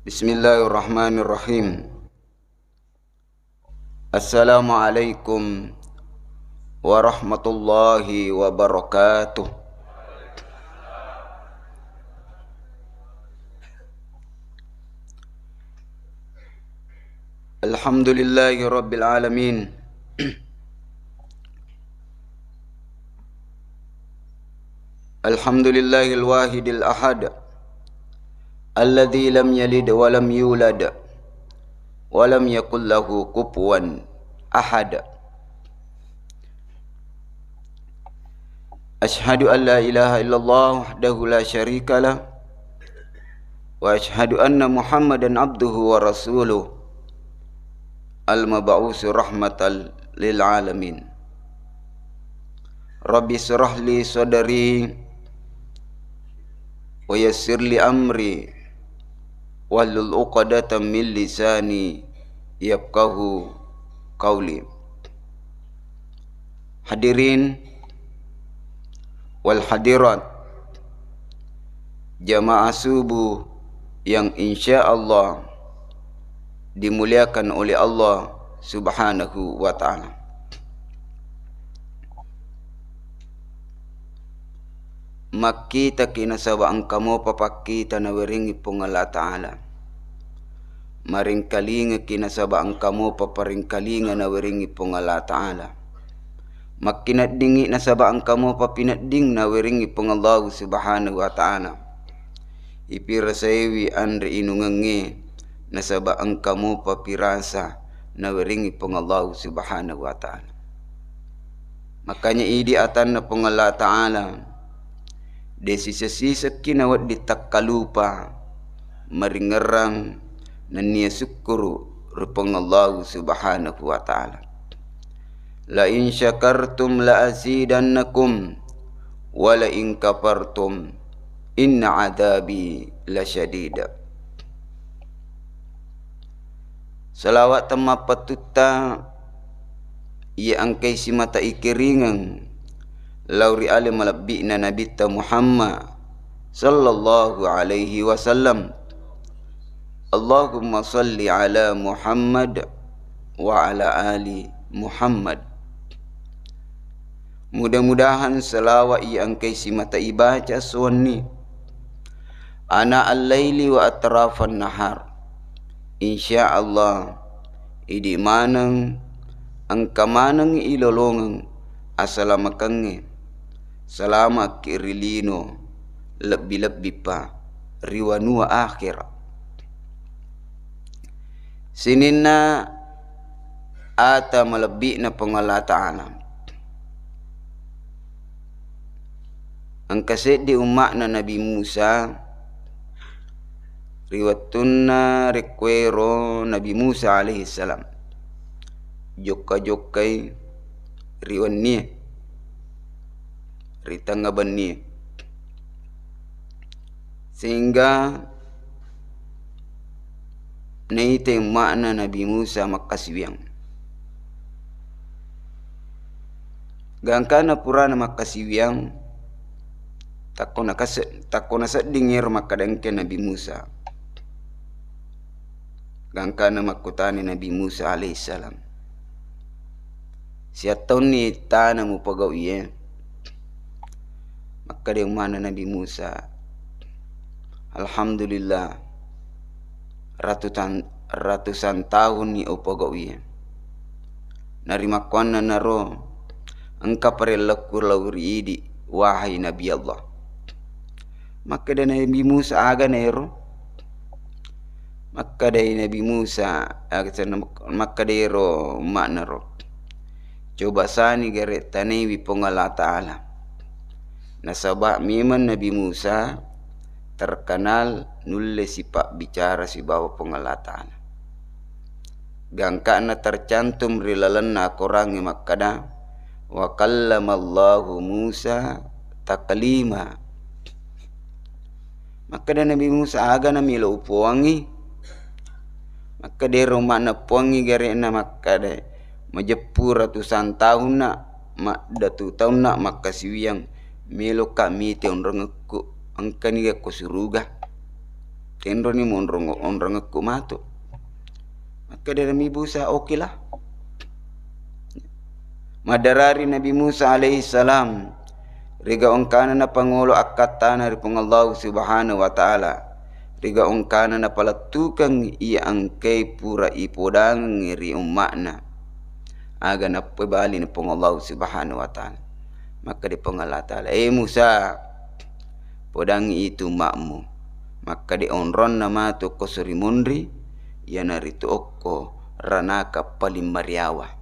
Bismillahirrahmanirrahim. Assalamualaikum warahmatullahi wabarakatuh. Alhamdulillahi rabbil alamin. Alhamdulillahil wahidil ahad, alladzi lam yalid wa lam yulad wa lam yakul lahu kufuwan ahad. Ashhadu an la ilaha illallah wahdahu la syarika lah wa ashhadu anna Muhammadan abduhu wa rasuluh al-mab'uts rahmatan lil alamin. Rabbi shrah li sadri wa yassir li amri wahlul 'uqdatam min lisani yafqahu qawli. Hadirin wal hadirat, jamaah subuh yang insyaallah dimuliakan oleh Allah Subhanahu wa ta'ala. Makita kinasaba ang kamo papakita na weringi pong Allah Ta'ala. Maringkalinga kinasaba ang kamo paparingkalinga na weringi pong Allah Ta'ala. Makinadingi nasaba ang kamo papinading na weringi pong Allah Subhanahu wa Ta'ala. Ipirasaewi andre inungangi nasaba ang kamo papirasa na weringi pong Allah Subhanahu wa Ta'ala. Makanya idi atan na pong Allah Ta'ala desisa-sisa kinawat ditakkalupa maringerang na niya sukuru rupang Allah Subhanahu wa Ta'ala. La in syakartum la azidannakum wa la in kafartum inna adabi lasyadida. Salawat tamma patuta ia angkai si mata ikiringang lauri ale malabbi na nabita Muhammad sallallahu alaihi wasallam. Allahumma salli ala Muhammad wa ala ali Muhammad. Mudah-mudahan selawat yang angkai si mata ibaca suwani ana al-laili wa atrafan nahar. Insyaallah idi manang ang kamanang ilolongang asalamakange salama kirilino lebih-lebih pa riwanua akhir. Sinina ata malebih na pangala Ta'ala. Ang kaset di umak na Nabi Musa riwatun rekwero Nabi Musa alaihi salam. Jokka-jokkay riwan niya ritangaban niya sehingga naite makna Nabi Musa makasibiyang gangkana purana makasibiyang takona sadingir makadangke Nabi Musa gangkana makutani Nabi Musa alaihi salam siataun ni tanah mu pagaw iya. Maka dia mana Nabi Musa. Alhamdulillah ratusan tahun ni upagawi. Narima kuana naro engka parelakur lauri idi wahai Nabi Allah. Maka dia Nabi Musa aga nero. Maka dia Nabi Musa maka dia ro makna ro. Coba sani garet tanewi pongala Ta'ala. Nasabak memang Nabi Musa terkenal nulis sifat bicara si bawa pengelatan. Gangkana tercantum rilalanna korangi makkada wa kallamallahu Musa taklima. Maka Nabi Musa aga na milo upuangi. Maka dia rumana puangi garena makkada majapur ratusan tahun na mak datu tahun na makasiwiyang melo kami te onrong ko angkani ga ko suruga Tendro ni onrong aku matu. Maka dia Nabi Musa okelah. Madarari Nabi Musa alaihi salam riga ongkana na pangulo akatana ri Allah subhanahu wa ta'ala. Riga ongkana na palatukang iya angkay pura ipodang ri umakna. Aga na pebali na Allah subhanahu wa ta'ala. Maka di Allah ta'ala, Musa, podang itu makmu. Maka di onron na matu ko surimundri, ya narito okko ranaka paling mariawa.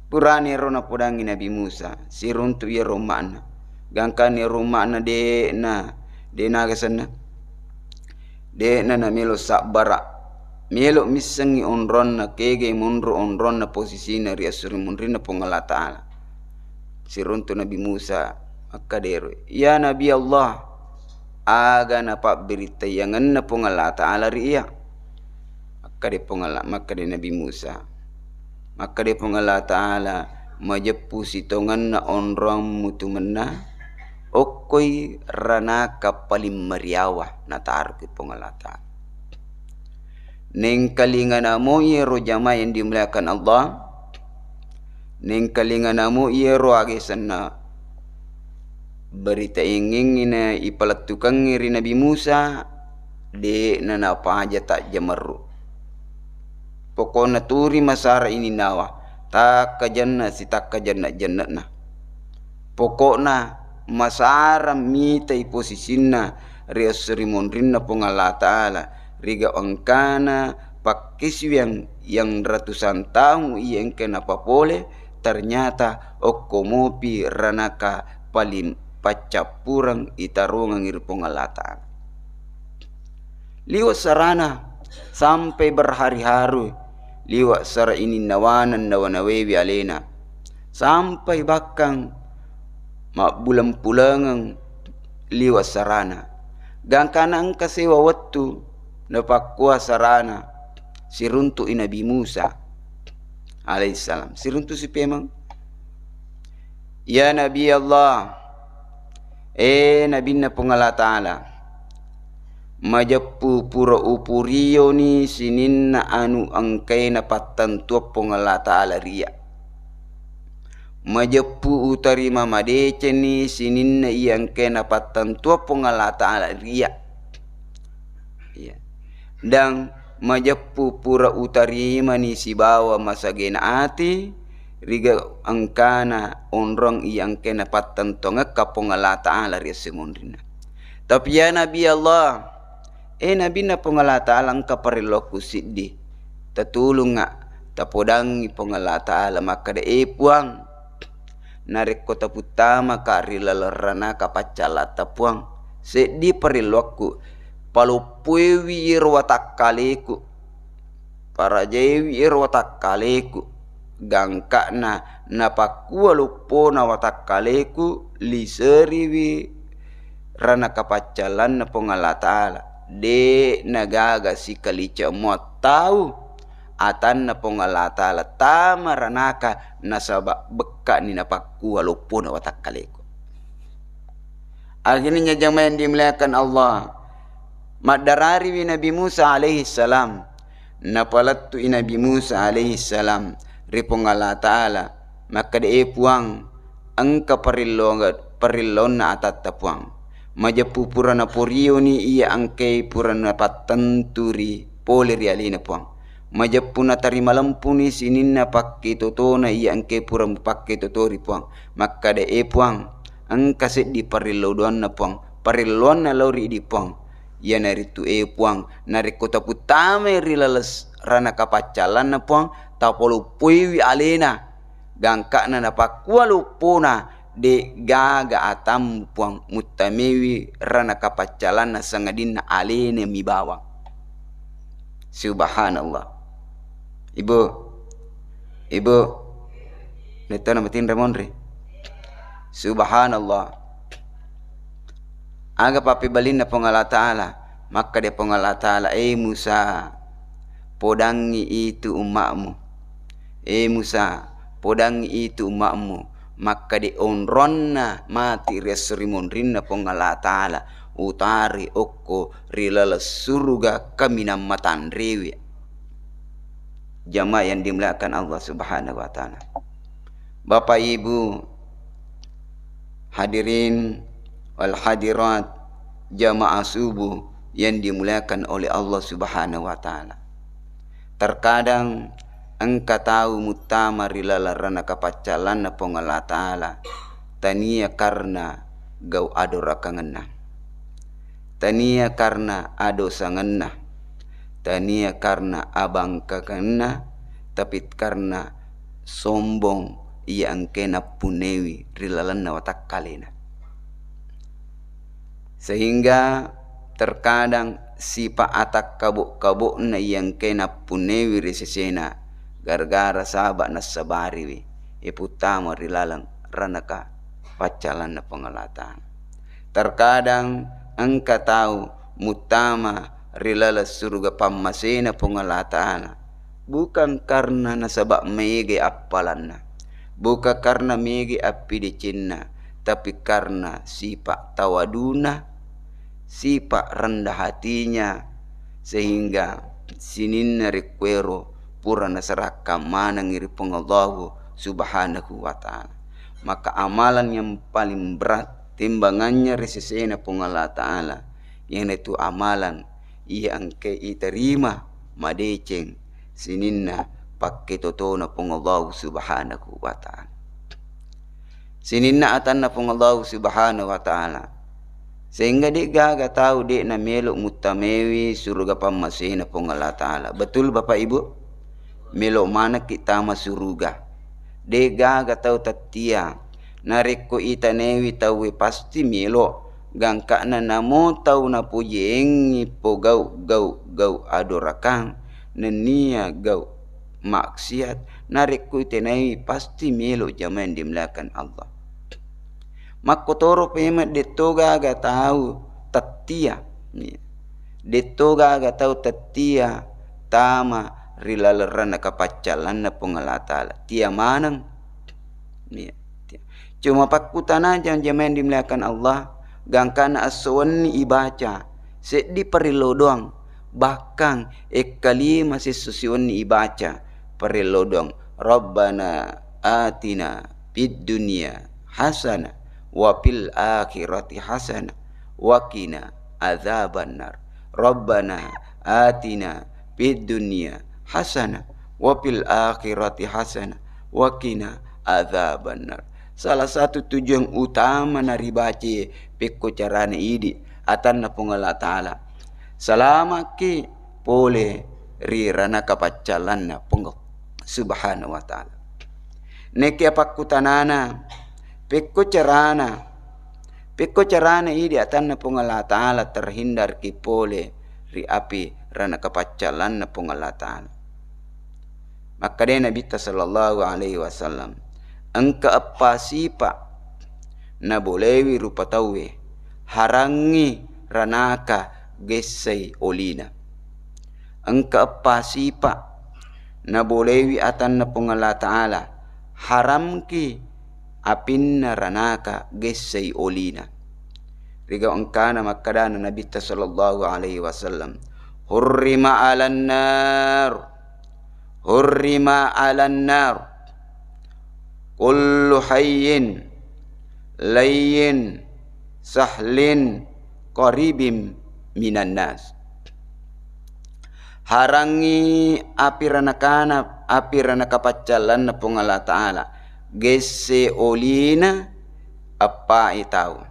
Purani rona podangi Nabi Musa, siruntu ya romana. Gangkani romana de na kesana. De na melo sakbara. Melo misangi onron na kege munro onron na posisi na ria surimundri na pongala ta'ala. Siruntu Nabi Musa, maka dero, ya Nabi Allah, aga na pak berita yangan na pongala ta'ala ria. Maka de Nabi Musa. Maka dia pengala ta'ala majepu sitongan na onrong mutumena okoi ranaka paling meriawah na taruh ke pengala ta'ala. Neng kalingan namo yero jama yang dimuliakan Allah. Neng kalingan namo yero agesana berita ingin ina ipalatukang ngiri Nabi Musa de nanapa aja tak jamaru. Pokoknya turi masara ini nawa tak kajanna si tak kajanna jannatna. Pokoknya masara mita posisinya ria serimondrinna pongala ta'ala riga angkana pakiswi yang ratusan tahun yang kena papole ternyata okkomopi ranaka paling pacapurang itarungan ngir pongala ta'ala. Liwat sarana sampai berhari-hari liwat sara ini nawanan nawanawewi alena sampai bakang mak bulan-pulangan liwat sarana gangkana angka sewa waktu napakua sarana siruntu Nabi Musa alaihissalam siruntu si pemang ya Nabi Allah Nabi na pongala ta'ala majapu pura upurio ni sinin na anu angkay na patantua pongala ta'ala ria. Majapu utari mamadece ni sinin na iangkay na patantua pongala ta'ala ria. Ya. Dan majapu pura utari mani si bawa masagena ati riga angkana onrong iangkay na patantua ngaka pongala ta'ala ria semundrina. Tapi ya Nabi Allah Nabi na pongala ta'ala angka pariloku siddi tatulung nga tapodangi pongala ta'ala maka de puang narik kota putama kari lalarana kapacala tapuang seddi pariloku palupuewi irwatak kaleku para jewi irwatak kaleku gangka na napakua lupo na watak kaleku liseriwi rana kapacalan na pongala ta'ala de nagaga si kalica mo tahu atan na pongala ta'ala tama ranaka nasaba beka ni napakua lupo na watak kaleko. Akhirnya jamaah yang dimuliakan Allah madarari wi Nabi Musa alaihi salam napalatu Nabi Musa alaihi salam ri pongala ta'ala maka de puang angka parillon na atata puang majapu purana porio ni iya angkei purana patanturi poleri alina puang majapu na tarima lampu ni sinin na pakai totona iya angkei purana pakai totori puang maka de puang angka set di parillodoan na puang parilloan na lauri di puang ya nari tu puang nari kota putame rilales rana kapacalan na puang tapolu puiwi alena gangka na napakua lupona de gaga atam puang mutamewi rana kapacalan na sangadin na alene mi bawang. Subhanallah. Ibu neto na matin ramonre. Subhanallah. Aga papibalin na pongala ta'ala maka de pongala ta'ala Musa podangi itu umakmu Musa podangi itu umakmu maka di onronna mati resrimondrinna pongala ta'ala utari okko rilala surga kamina matandrewi. Jamaah yang dimuliakan Allah Subhanahu wa taala. Bapak Ibu hadirin wal hadirat jamaah subuh yang dimuliakan oleh Allah Subhanahu wa taala. Terkadang engkau tahu mutama rilala rana kapacalan na pongala taala tania karena gau ado rakangenna, tania karena ado sangenna, tania karena abang kakenna, tapi karena sombong ia angkena punewi rilalanna watakkalena. Sehingga terkadang sipa atak kabuk-kabuk na yang kena punewi risesena gara-gara sahabat na sabariwi iputama rilalang ranaka pacalan na pengelatan. Terkadang engkau tahu mutama rilala surga pamasena pengelatan bukan karena nasabak mege appalanna, bukan karena mege api dicinna, tapi karena sifat tawaduna, sifat rendah hatinya, sehingga sininna rekwero pura nasaraka mana ngiri pengallahu subhanahu wa ta'ala. Maka amalan yang paling berat timbangannya resesena pengallahu ta'ala, yang itu amalan yang keiterima madeceng sininna pakai totona pengallahu subhanahu wa ta'ala. Sininna atanna pengallahu subhanahu wa ta'ala, sehingga dia gaga tahu dia na melok mutamewi surga pamasena pengallahu ta'ala. Betul Bapak Ibu? Melok mana kita masuk surga? Dia gaga tahu tatia nareko itanewi tahu pasti melok gangka na namo tahu na pujengi po gau adorakang nenia gau maksiat nareko itanewi pasti melok zaman dimlakan Allah. Makotoro pemet detoga ga tahu tatia, detoga ga tahu tatia tama rilalerana kapacalan na pengalatala tia manang cuma pakutan aja jaman dimuliakan Allah gangkan aswani ibaca sedi perilo doang bahkan ekali masih susiwani ibaca perilo doang Rabbana atina fid dunya hasanah wa fil akhirati hasanah wa qina adzabannar. Rabbana atina fid dunya hasanah wa fil akhirati hasanah wa qina adzabannar. Salah satu tujuan utama nari baca pekko carane idi atanna pungala taala selama ki pole rirana kapacalanna punggal subhanahu wa taala. Neki apakutanana pekko carana idi atanna pungala taala terhindar ki pole ri api rana kapacalanna pungala taala. Maka dia Nabi sallallahu alaihi wasallam engka apa sipa na bolewi rupa tawe harangi ranaka gesai olina. Engka apa sipa na bolewi atan na pungala ta'ala haramki apinna ranaka gesai olina. Riga engkana makadana Nabi sallallahu alaihi wasallam hurrima 'alan nar kullu hayyin layyin sahlin qaribim minan nas. Harangi api rana kapacalan na pungala ta'ala gese olina apa itau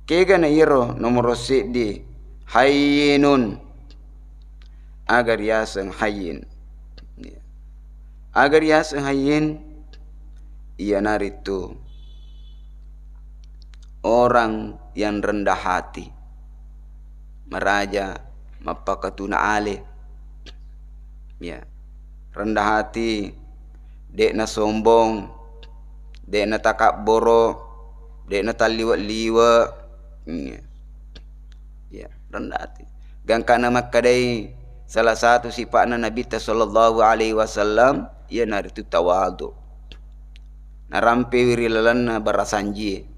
kega na iro nomor di hayyinun agar yasang hayyin ia naritu orang yang rendah hati, meraja mapakatuna ale, ya rendah hati, dek na sombong, dek na takaboro, dek na taliwa-liwa, ya rendah hati. Gangkana makadai salah satu sifatna Nabi sallallahu alaihi wasallam ia naritu tawadu. Narampe wirilalan na barasanji,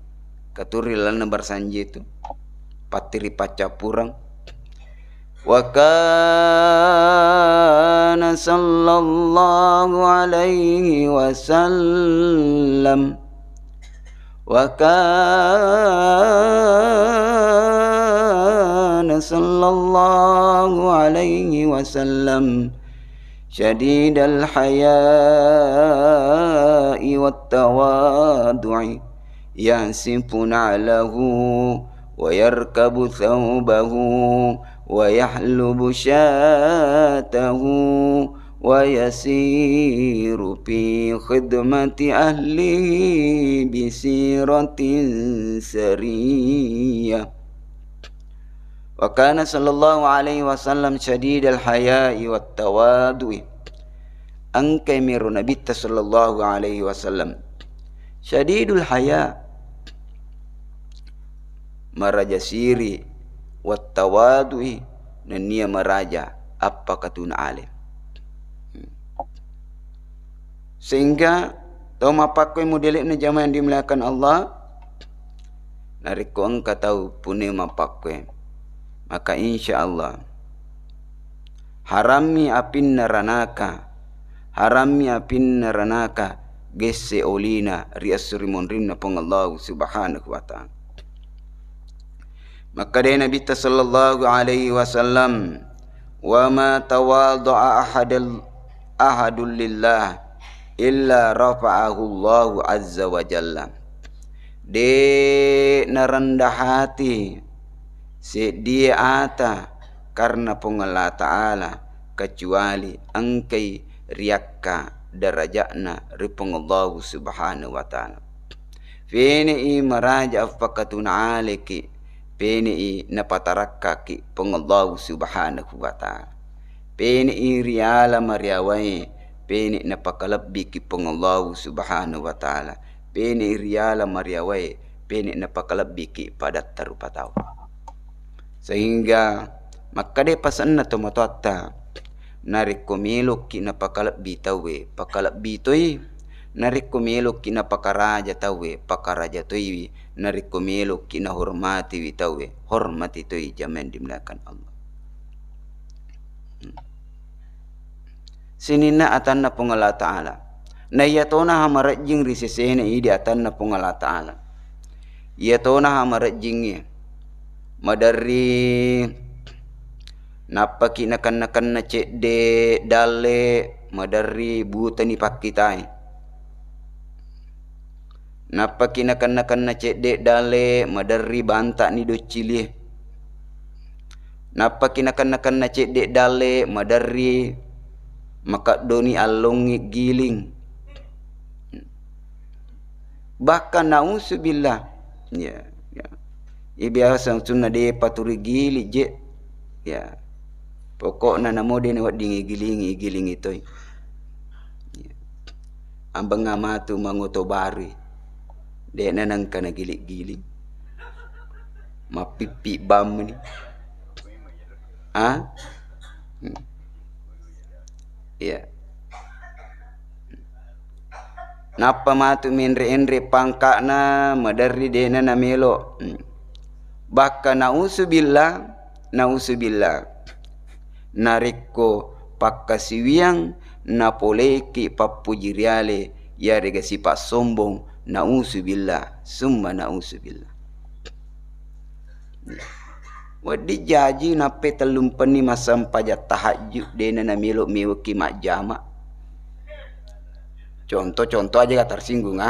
katurilalan na barasanji itu patiri pacapurang. Wa kana sallallahu alaihi wasallam sallallahu alaihi wasallam syadidal haya'i wat tawadu'i yansifun alahu wa yarkabu thawbahu wa yahlubu syatahu wa yasiru fi khidmati ahlihi bisiratin sariyah. Wa kana sallallahu alaihi wasallam syadidal haya'i wat tawadu'i. Angkai miru Nabi sallallahu alaihi wasallam syadidul haya, maraja siri, wat tawadu'i, dan nia maraja apa katuna alim. Sehingga tau mapakoy modelik na jamaah yang dimuliakan Allah, nariko engka tahu pune mapakoy, maka insya Allah harami apin naranaka gese olina riasurimun rinna pong Allah subhanahu wa ta'ala. Maka dia Nabi sallallahu alaihi wasallam, wa ma tawadha'a ahadul lillah illa rafa'ahu Allahu azza wa jalla. De narendah hati dia ata karena Allah Ta'ala, kecuali angkai riakka darajatna ripong Allah subhanahu wa ta'ala. Fini maraja afakatuna aliki, fini napatarakka ki pong Allah subhanahu wa ta'ala. Fini riala mariawai, fini napakalabbi ki pong Allah subhanahu wa ta'ala. Fini riala mariawai, fini napakalabbi ki padat tarupataw. Sehingga maka de pasan na tomatota narik kumilok ki napakalabbi tawe pakalabbi toy, narik kumilok ki napakaraja tawe pakaraja toy, narik kumilok ki nahormati wi tawe hormati toy, jaman dimulakan Allah. Sinina atan na pong Allah Ta'ala, na yatona hamarajing risisene idi atan na pong Allah Ta'ala, yatona hamarajing madari napaki nakan na cek de dale madari buta ni pakitai, napaki nakan na cek de dale madari banta ni docili, napaki nakan na cek de dale madari makadoni alongi giling, bahkan nauzubillah ya. Biasa sunna de paturi gili je ya, pokokna namo de wat dingi giling itu ya. Ambang ngamatu mangoto bari de nanang kana giling mapipi bam ni ya. Napa matu menre pangkana madari de na melo. Bahkan nauzubillah nariko pakasiwiang napoleki papujiriale ya rega sifat sombong, nauzubillah summa nauzubillah. Wadi jaji nape telumpeni masam pajak tahajud dena namilo miwaki mak jama. Contoh aja gak tersinggung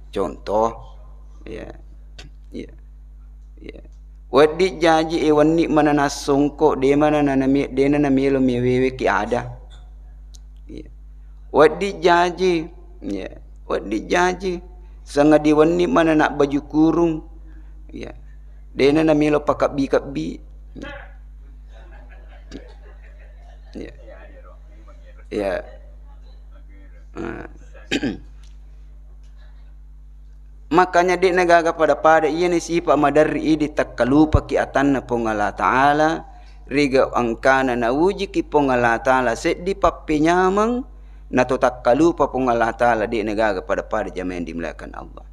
contoh ya. Wadi jaji wani mana nasongko de mana dena namilo miwewe ki ada. Wadi jaji sangat diwani mana nak baju kurung ya. Dena namilo pakabbi ya. Makanya dek nagaga pada iya ni sifat madari idi takkalupa ki atanna pong Allah Ta'ala riga angkana na uji ki pong Allah Ta'ala seddi pappe nyamang na to takkalupa pong Allah Ta'ala dek nagaga pada jamaah yang dimulakan Allah.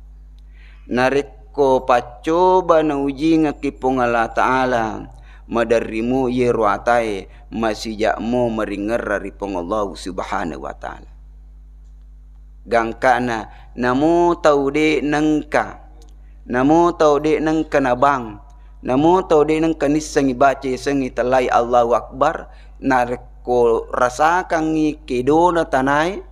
Narik nariko pacoba na uji ngakipong Allah Ta'ala madarimu yero atai masijak mo meringar ripong Allah Subhanahu wa Ta'ala. Gangka namo tau de nangka, namo tau de nangka nabang, namo tau de nangka nisangi baca sangi talai Allahu Akbar nariko rasakan ngi kedo na tanai,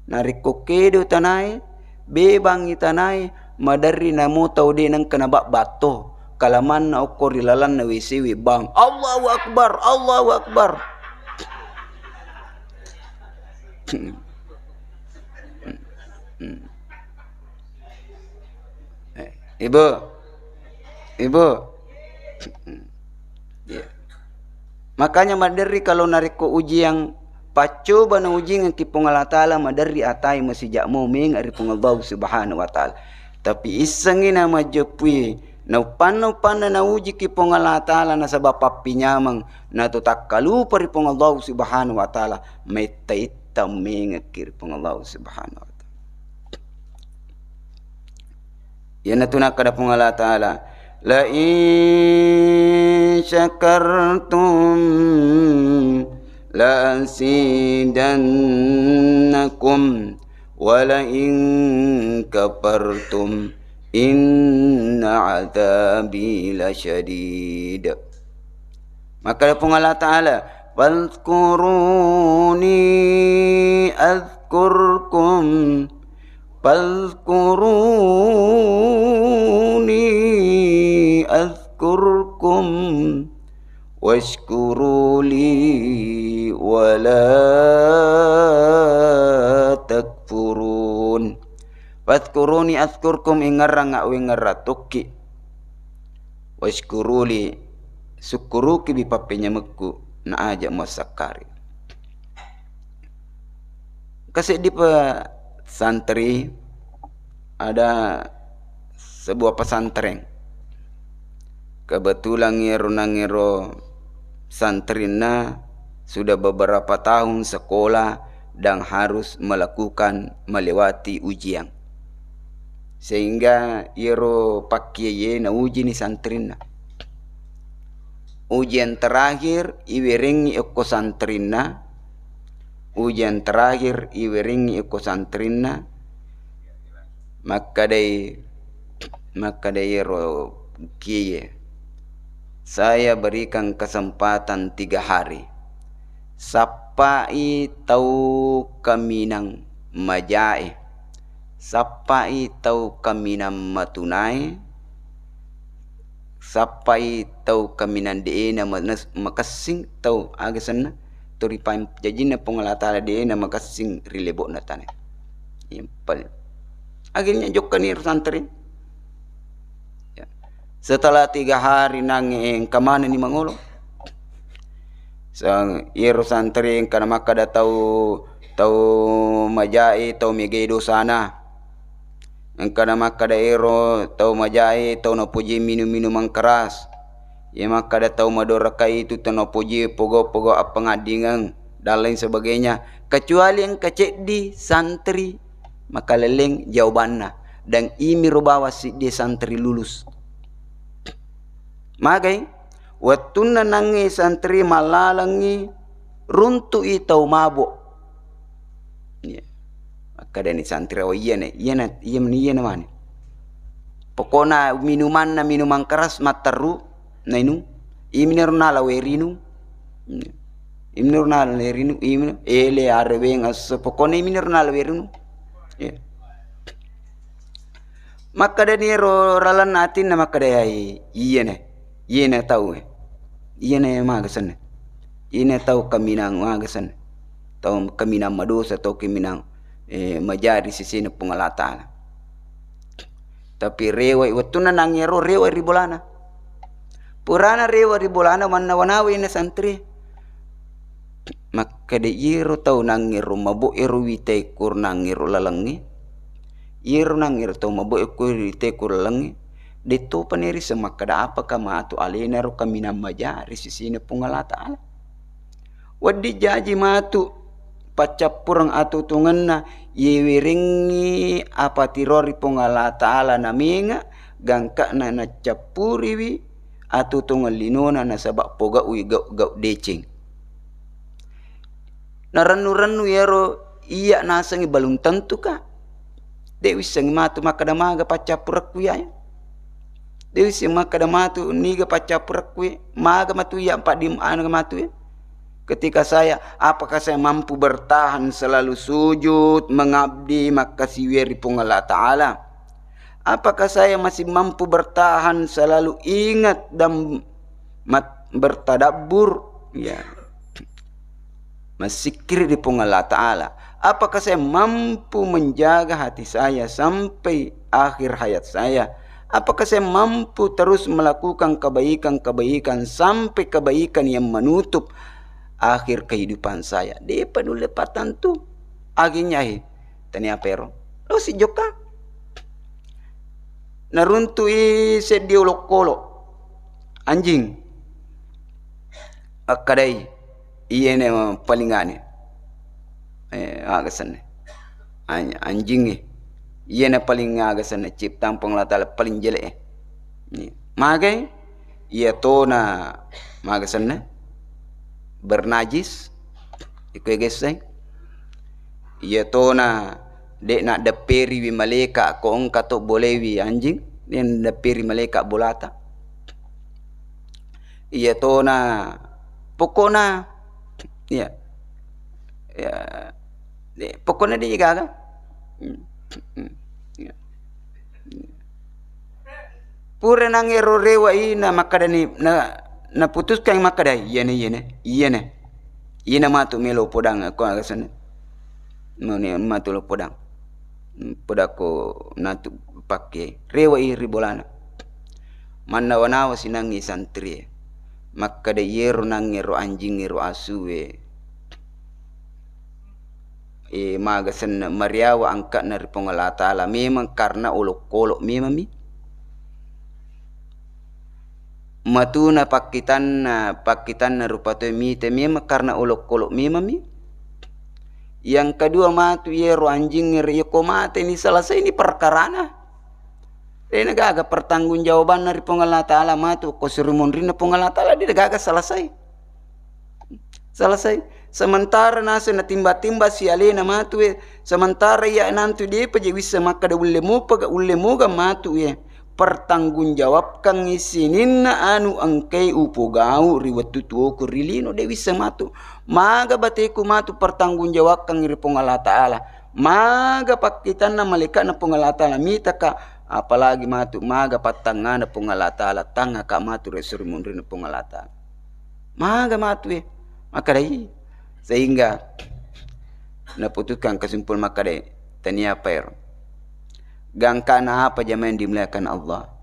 nariko kedo tanai, bebangi tanai, madari namo tau de nangka nabak bato, kalaman na ukor ilalan na wisiwi bang, Allahu Akbar, Allahu Akbar. Ibu, makanya madari kalau nariko uji yang pacoba na uji ng kipong Allah Ta'ala madari atay masijak mo ming aripong Allah Subhanahu wa Ta'ala. Tapi isangin na majapwi na upano na uji kipong Allah Ta'ala na sa bapapinyamang na tutakalu paripong Allah Subhanahu wa Ta'ala may taitam ming kiripong Allah Subhanahu wa Ta'ala. Yan na tunakada pong Allah Ta'ala. La in syakartum la azidannakum wa la in kafartum inna adzabi lasyadid. Maka pong Allah Ta'ala, fadhkuruni azkurkum fadhkuruni azkurkum washkuruli wala takfurun. Fadhkuruni azkurkum ingarang wingaratuki washkuruli syukuruki bipapenya meku na aja masakari. Kasih di santri ada sebuah pesantren. Kebetulan ngiro santrina sudah beberapa tahun sekolah dan harus melakukan melewati ujian. Sehingga iro pakai na uji ni santrina. Ujian terakhir iweringi eko santrina. Ujian terakhir iweringi eko santrina. Maka day iro kiye. Saya berikan kesempatan 3 hari. Sapai tau kaminang majai. Sapai tau kaminang matunai. Sapai tau kaminang deena makasing tau agasan na. Turipain jajina pengalatala deena makasing rilebok na tanay. Impal. Akhirnya jokkan ni santri. Setelah 3 hari nanging kamana ni mangulo. Sang iro santri kana makada tau majai tau megedo sana. Kana makada iro tau majai tau no puji minum-minuman keras. Ya makada tau madorakai itu tau no puji pogo-pogo apa ngadingan dan lain sebagainya. Kecuali yang kecek di santri maka leleng jawabannya dan imi rubawa si dia santri lulus. Magai waktu nanangi santri malalangi runtu itau mabuk. Ya. Maka dani santri oh iya na mana. Pokona minuman keras mataru nainu iminernala werinu. Iminernala werinu ele arwe ngas pokona iminernala werinu. Ya. Maka dani ralan natin na maka dai iya na tahu iya na magasan iya na tahu kaminang magasan tahu kaminang madosa tahu kaminang majari sisi na pengalatan. Tapi rewa waktu na nangyero rewa ribolana purana rewa ribolana wanawi na santri maka de iro tahu nangyero mabu iro witai kur nangyero lalangi iro nangyero tahu mabu iro witai kur lalangi dito paneri semakada apa kama atu alena ro kamina majari sisine pungalata ala wadi jaji matu pacapurang atutunganna yewiringi apa tirori pongala ta'ala naminga gangka na capuriwi atutungan linona na sabak poga ui gau decing na ranu yaro iya nasangi balung tentu ka dewi sangi matu makadamaga pacapurak kuya dewi sangi makadamatu niga pacapurak kuya maga matu ya empat dim anaga matu ya. Ketika saya, apakah saya mampu bertahan selalu sujud, mengabdi, maka siwiri pun Allah Ta'ala? Apakah saya masih mampu bertahan selalu ingat dan bertadabbur? Ya. Masikir di pun Allah Ta'ala. Apakah saya mampu menjaga hati saya sampai akhir hayat saya? Apakah saya mampu terus melakukan kebaikan-kebaikan sampai kebaikan yang menutup akhir kehidupan saya? Dia penuh lepatan tu aginya tania pero lo si joka naruntui sedio lokolo anjing akadai iene palingane agasan anjing iene paling agasan ciptaan penglatala paling jelek magai ia tona magasan bernajis ikwe geseng iya tona dek nak deperi wi maleka ko ongka to bolewi anjing nen deperi maleka bolata iya tona pokona ya pokona dia gaga pure nangero rewa ina makadani na putuskan makadai yene matu melo podang ko agasane mone matu lo podang podako natu pakai rewa ribolana manna wanawa sinangi santri makada yero nangero anjing ero asuwe magasan mariawa angkat na ripongala taala memang karena olok-olok memang matuna pakitan na rupato mite memang karena olok-olok memang yang kedua matu yero anjing yeko mate ini selesai ini perkarana ini gaga pertanggungjawaban dari pengala taala matu ko surumun rina pengala taala dia gaga selesai sementara nasa na timba-timba si alena matu sementara ya nanti dia paje bisa makada ulemu paga ulemu ga matu pertanggungjawabkan isinin na anu angkai upogau riwatu tuoku rilino dewi sematu maga bateku matu pertanggungjawabkan iri pengala taala maga pakitan na malaikat na pengala taala mitaka apalagi matu maga patangana pengala taala tanga ka matu resuri mundri na pengala taala maga matu makadai sehingga naputuskan kesimpulan makadai tania per gangkana apa jamaah dimuliakan Allah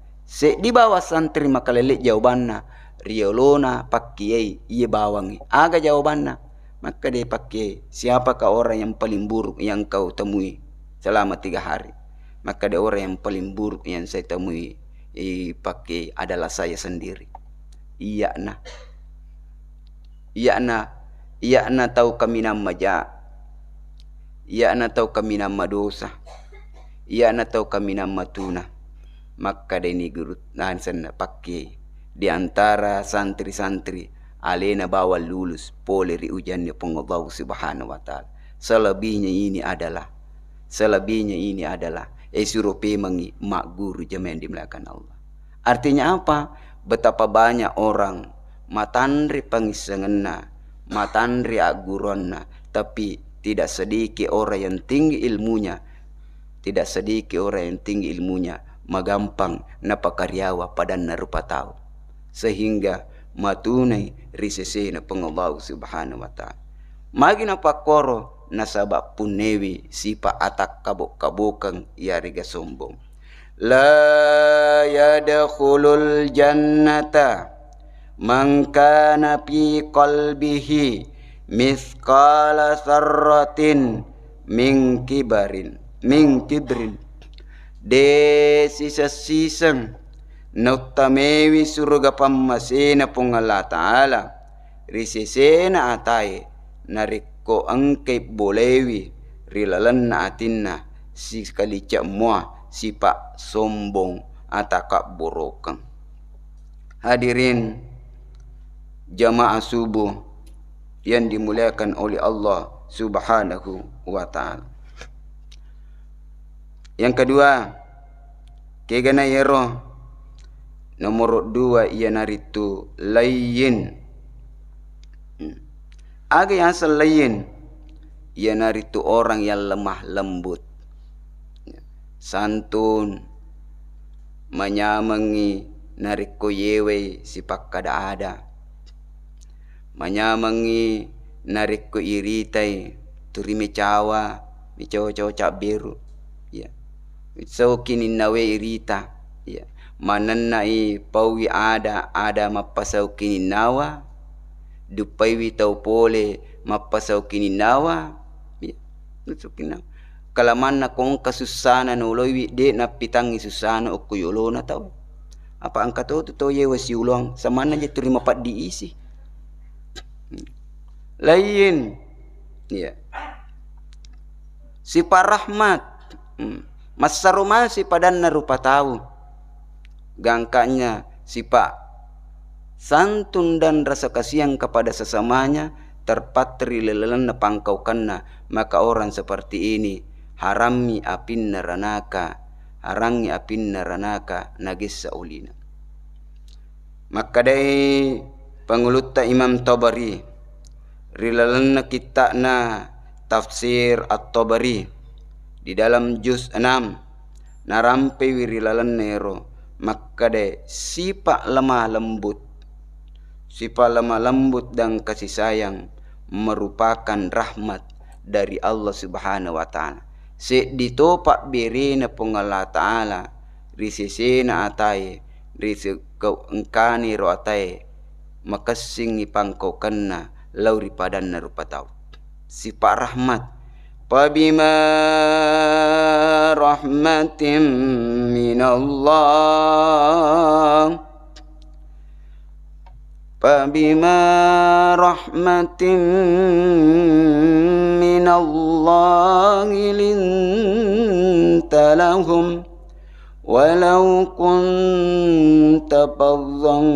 di bawah santri makalelek jawabanna riolona pakai iya bawangi aga jawabanna maka dia pakai siapakah orang yang paling buruk yang kau temui selama 3 hari maka dia orang yang paling buruk yang saya temui pakai adalah saya sendiri iya na tahu kami nama ja iya na tahu kami nama dosa iya na tahu kami nama tuna maka ini guru nahan sana pakai di antara santri-santri alena bawa lulus poleri ujiannya Allah Subhanahu wa taala selebihnya ini adalah suruh pemangi mak guru jamaah dimuliakan Allah. Artinya apa? Betapa banyak orang matandri pangisanganna matandri aguronna tapi tidak sedikit orang yang tinggi ilmunya magampang napakaryawa padan narupa tahu sehingga matunai risesena pengallahu Subhanahu wa taala magina pakoro nasabak punewi sipa atak kabok-kabokan yariga sombong la yadkhulul jannata man kana fi qalbihi mithqala sarratin min kibrin de sisa-sisang nautamewi surga pammasena pong Allah Ta'ala risesena atay ko angkai bolewi rilalan na atinna si kalicak mua sifat sombong atau borokang. Hadirin jamaah subuh yang dimuliakan oleh Allah Subhanahu wa ta'ala. Yang kedua, kegana yero nomor 2 ia naritu layyin. Aga yang asal layyin ia naritu orang yang lemah lembut, santun, menyamangi nariko yewe sipak kada ada, menyamangi nariko iritai turime cawa cawa cak biru, ya so kini nawe irita, ya manannai pawi ada mapasau kini nawa dupaiwi tau pole mapasau kini nawa, ya kina kalaman na kong kasusana no loiwi de na pitangi susana o kuyolona tau apa angka to yewa siulong samana je turi mapat diisi lain, ya sifat rahmat masarumasi padanna rupa tahu gangkanya sifat santun dan rasa kasihan kepada sesamanya terpatri lelelan pangkaukanna, maka orang seperti ini harami apin neranaka, harangi apin neranaka nagis saulina. Maka dari pengulutta Imam Tabari rilalan kita na tafsir At-Tabari di dalam juz 6 narampe wirilalan nero, maka de sifat lemah lembut, sifat lemah lembut dan kasih sayang merupakan rahmat dari Allah Subhanahu wa ta'ala. Se ditopak birina pong Allah ta'ala risisina atai risi kau engkani ro atai makasing ipangkau kanna lauri padanna rupa tau sifat rahmat. Fabima rahmatin minallah, fabima rahmatin minallahi linta lahum walau kunta faddan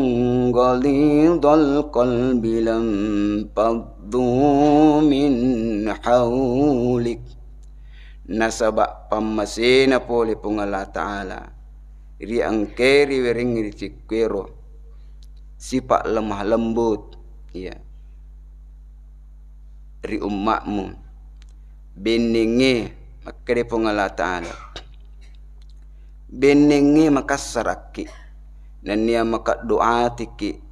ghalidhal qalbi lam faddu min haulik. Nasaba pamasina pole pong Allah ta'ala ri angkeri wering ri cikwero sifat lemah lembut, ya ri umakmu benenge makade pong Allah ta'ala benenge makasaraki dan niya makadoatiki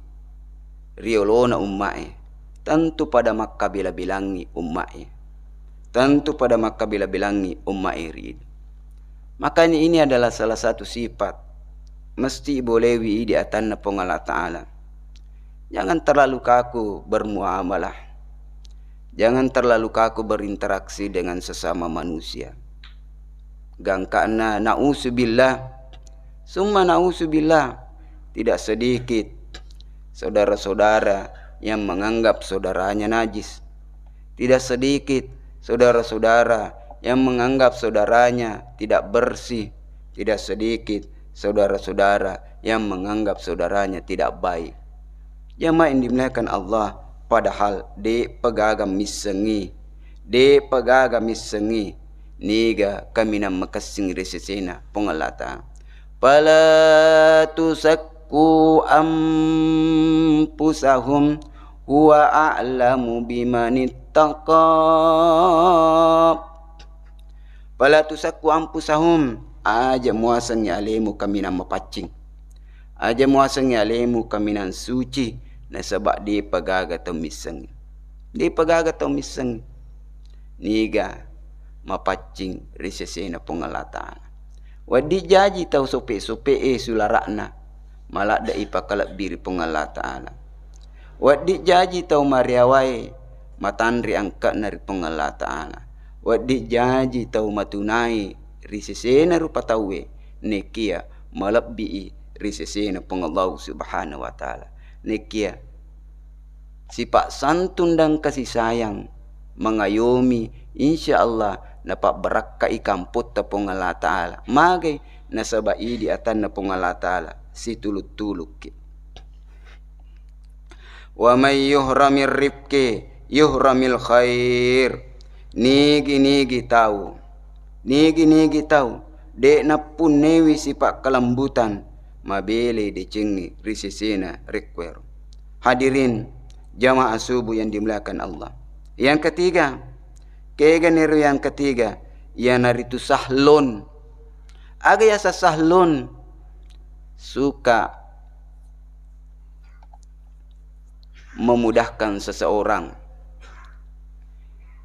riolona ummae tentu pada makabila bilangi ummae, tentu pada makabila bilangi ummae rid. Makanya ini adalah salah satu sifat mesti bolewi di atanna pong Allah ta'ala. Jangan terlalu kaku bermuamalah, jangan terlalu kaku berinteraksi dengan sesama manusia. Gangkana na'usubillah summa na'usubillah, tidak sedikit saudara-saudara yang menganggap saudaranya najis, tidak sedikit saudara-saudara yang menganggap saudaranya tidak bersih, tidak sedikit saudara-saudara yang menganggap saudaranya tidak baik. Jamaah yang dimuliakan Allah, padahal de pegagam misengi niga kami nam makasing resesena pengalata pala tusakku ampusahum huwa a'lamu bimanittaqa. Pala tusakku ampusahum, aja muasang alemu kami nam mapacing, aja muasang alemu kami nam suci na sabak di pagaga tau miseng, di pagaga tau miseng niga mapacing risesena pengalatan. Wadi jaji tau sope sularakna malak da ipakalak biri pengalatan. Wadi jaji tau mariawai matanri angkat nari pengalatan. Wadi jaji tau matunai risesena rupa tawe nekia malak bi risesena pengallahu subhanahu wa ta'ala. Nekia sifat santun dan kasih sayang mengayomi insyaallah dapat berakka ikan put tapong Allah Ta'ala magai nasabai di atan napong Allah Ta'ala situlut-tuluk ki. Wa may yuhramir rifqi yuhramil khair. Nigi tahu dek na pun newi sifat kelembutan mabele de cengi risisena rekwero. Hadirin jamaah subuh yang dimuliakan Allah. Yang ketiga, keganiru yang ketiga, yanaritu sahlun. Aga yasa sahlun suka memudahkan seseorang.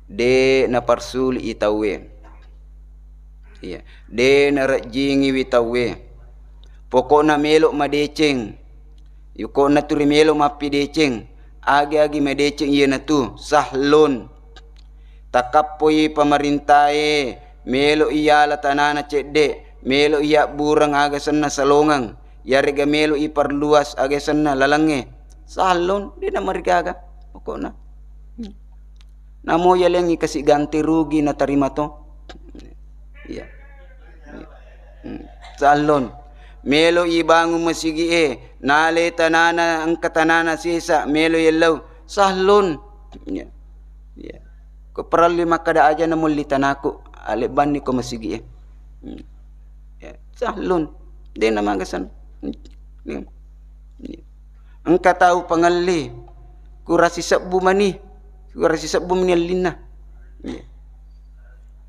De na parsul itawe. Iya, de na rajingi witawe. Pokokna melok madeceng. Yuko na turi melok mapi deceng. Agi madeceng iya na tu sahlun. Takapoi pemerintahe melok iya la tanana cedde. Melok iya burang aga senna salongang. Yarega melok i perluas aga senna lalange. Sahlun di na marigaga pokokna. Namo yalengi kasih ganti rugi na tarima to. Iya. Sahlun melo ibangun masigi nale tanana ang katanana sisa melo yellow sahlun. Ya. Ya. Ko perali makada aja na muli tanaku aleban ni ko masigi Ya. Sahlun di na magasan. Ya. Ang katau pangali kurasi sabbu mani alina. Ya.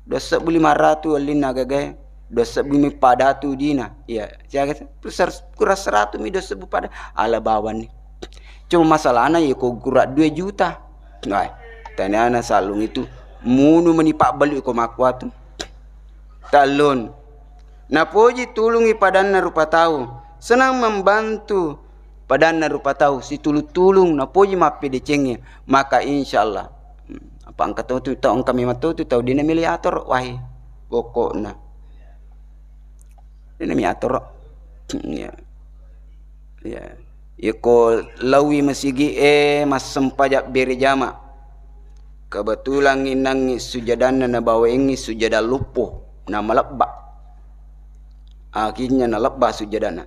2.500 alina gagay 2.000 padatu dina. Ya, saya kuras 100 mi 2.000 pada ala bawan ni. Cuma masalahnya ya ko kurat 2 juta. Ngai, tanana salung itu munu menipak balik ko makwatu. Talon. Napoji tulungi padanna rupa tahu. Senang membantu padanna rupa tahu si tulung napoji mapi decengnya. Maka insyaallah apa angkat tu tahu kami matu tu tahu dina miliator wahai pokokna. Dina miliator. Ya. Ya. Iko lawi masigi mas sempajak beri jama. Kebetulan inang sujadana na bawa ingi sujada lupuh na malabba. Akhirnya na labba sujadana.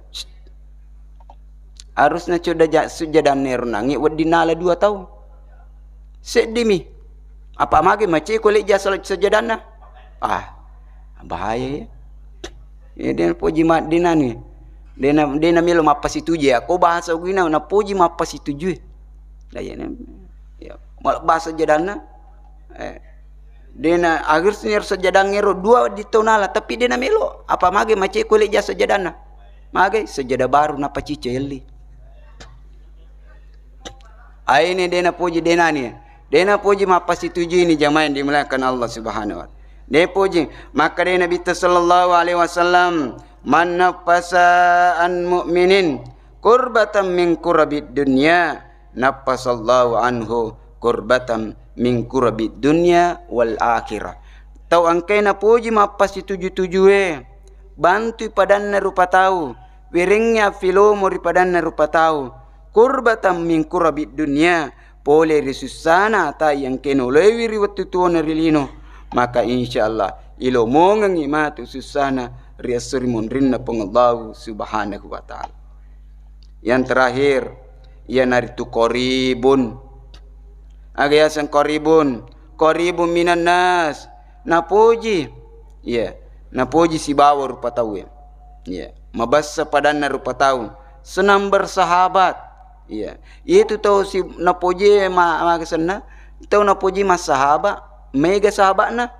Harusnya coda sujadana renangi wadinala 2 tahun. Sedimi. Apa magi maci kulit jasa sujadana? Bahaya ya. Ya dia puji mat dina ni. Dena milo mapas itu je. Aku bahasa guna na puji mapas itu je. Daya ni. Ya, mal bahasa jadana. Dena akhirnya sejadang ngero 2 di tonala tapi dena milo apa magi maci kulit jasa jadana. Magi sejada baru napa cice yeli. Ini dena puji dena ni. Dena puji mapas itu je ni jamaah yang dimuliakan Allah Subhanahu wa taala. Dia puji maka dia Nabi sallallahu alaihi wasallam man nafasa an mu'minin qurbatan min kurabid dunya nafasallahu anhu qurbatan min kurabid dunya wal akhirah. Tau angkai na puji mapas itu tujuh bantu padanna rupa tahu wiringnya filomo padanna rupa tahu qurbatan min kurabid dunya pole risusana ta yang keno lewi riwatu tuona rilino. Maka insyaallah ilo mongang imatu susana riasuri monrinna pengallahu subhanahu wa ta'ala. Yang terakhir ia naritu koribun. Agayasan koribun minan nas. Napuji ya napuji si bawa rupa tahu ya mabassa padanna rupa tahu senang bersahabat ya itu tahu si napuji magasana tahu napuji mas sahabat mega sahabatna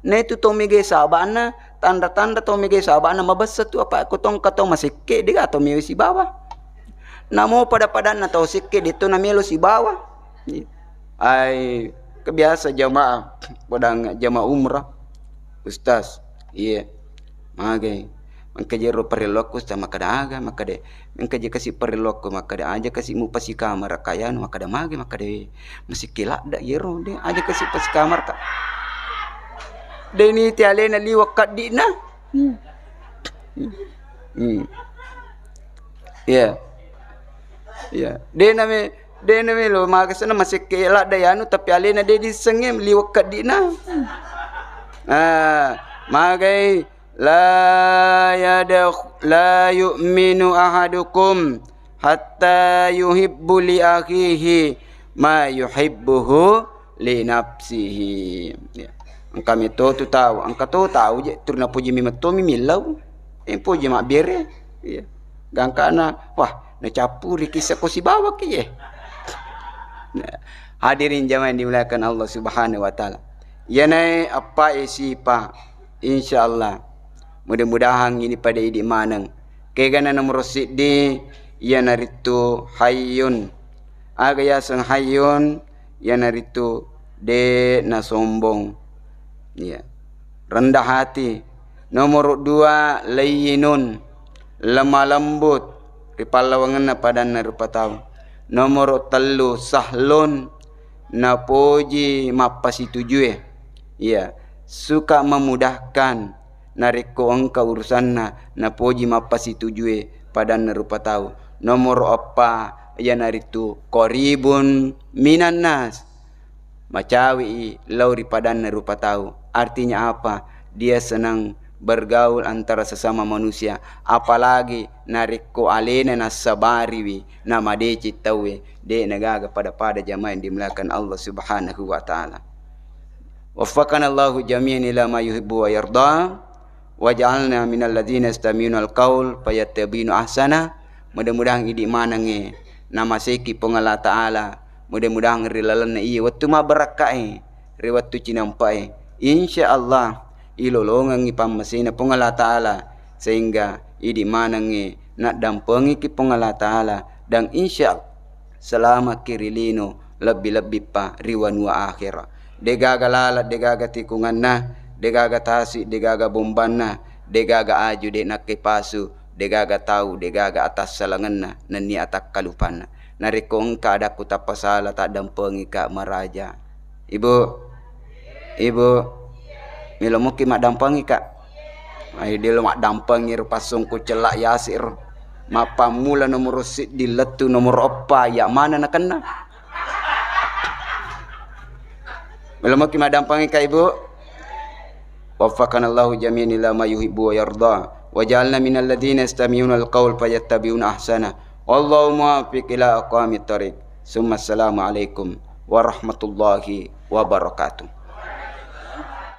na itu to mega sahabatna tanda-tanda to mega sahabatna mabassa tu apa kotong katong masike dia atau meo si bawah namo pada-padanna to sikke dito na melo si bawah ai kebiasa jamaah padang jamaah umrah ustaz iya magai mangkajero pariloko sta makadaga makade mangkaje kasih pariloko makade aja kasih mu pasi kamar kayan makade mage makade masikila da yero de aja kasih pasi kamar ka de ni tialena liwak kadina ya ya de De na melo magasana masih kela dayanu tapi alena de disengem liwak dina. Magai la yu'minu ahadukum hatta yuhibbu li akhihi ma yuhibbuhu li nafsihi. Ya. Kami tu tahu, angka tu tahu je turna puji mi meto mi milau. Puji mak bere. Ya. Gangkana wah na capuri kisah ko si bawa ki ye. Hadirin jamaah dimuliakan Allah Subhanahu wa taala. Yana apa isi pa insyaallah. Mudah-mudahan ini pada idi manang. Kegana nomor siddi yana ritu hayyun. Agaya sang hayyun yana ritu de na sombong. Ya. Rendah hati. Nomor 2 layyinun. Lemah lembut. Ripalawangan na padan na rupa tau. Nomor 3 sahlun na poji mapasi tujue. Ya, suka memudahkan nariko angka urusan na poji mapasi tujue padan na rupa tau. Nomor 4 ya naritu qaribun minan nas. Macawi lauri padan na rupa tau. Artinya apa? Dia senang bergaul antara sesama manusia, apalagi nariko alena nasabariwi nama deci tawe de nagaga pada jamaah yang dimuliakan Allah Subhanahu wa taala. Waffaqana Allahu jami'an ila ma yuhibbu wa yarda waj'alna minal ladzina yastami'una al-qaul fayattabi'una ahsana. Mudah-mudahan idi manange nama seki pengala taala, mudah-mudahan rilalan iya waktu ma barakai riwatu cinampai insyaallah ilolongan ipam masina pengala taala sehingga idi manange nak dampengi ki pengala taala dan insya selama kirilino lebih-lebih pa riwan wa akhirah degaga lalat degaga tikungan nah degaga tasi degaga bomban nah degaga aju de nak pasu degaga tahu degaga atas salangan nah nani atak kalupan nariko engka ada ku tapasala tak dampengi ka maraja. Ibu milo muki mak dampangi kak. Ai dia mak dampangi pasung ku celak yasir. Mapa mula nomor sit di letu nomor opa ya mana nak kena. Milo muki mak dampangi kak ibu. Waffaqanallahu jami'an ila ma yuhibbu wa yarda. Waj'alna minal ladzina yastami'una al-qaul fayattabi'una ahsana. Allahumma muwaffiq ila aqwamit thariq. Summa assalamu alaikum warahmatullahi wabarakatuh.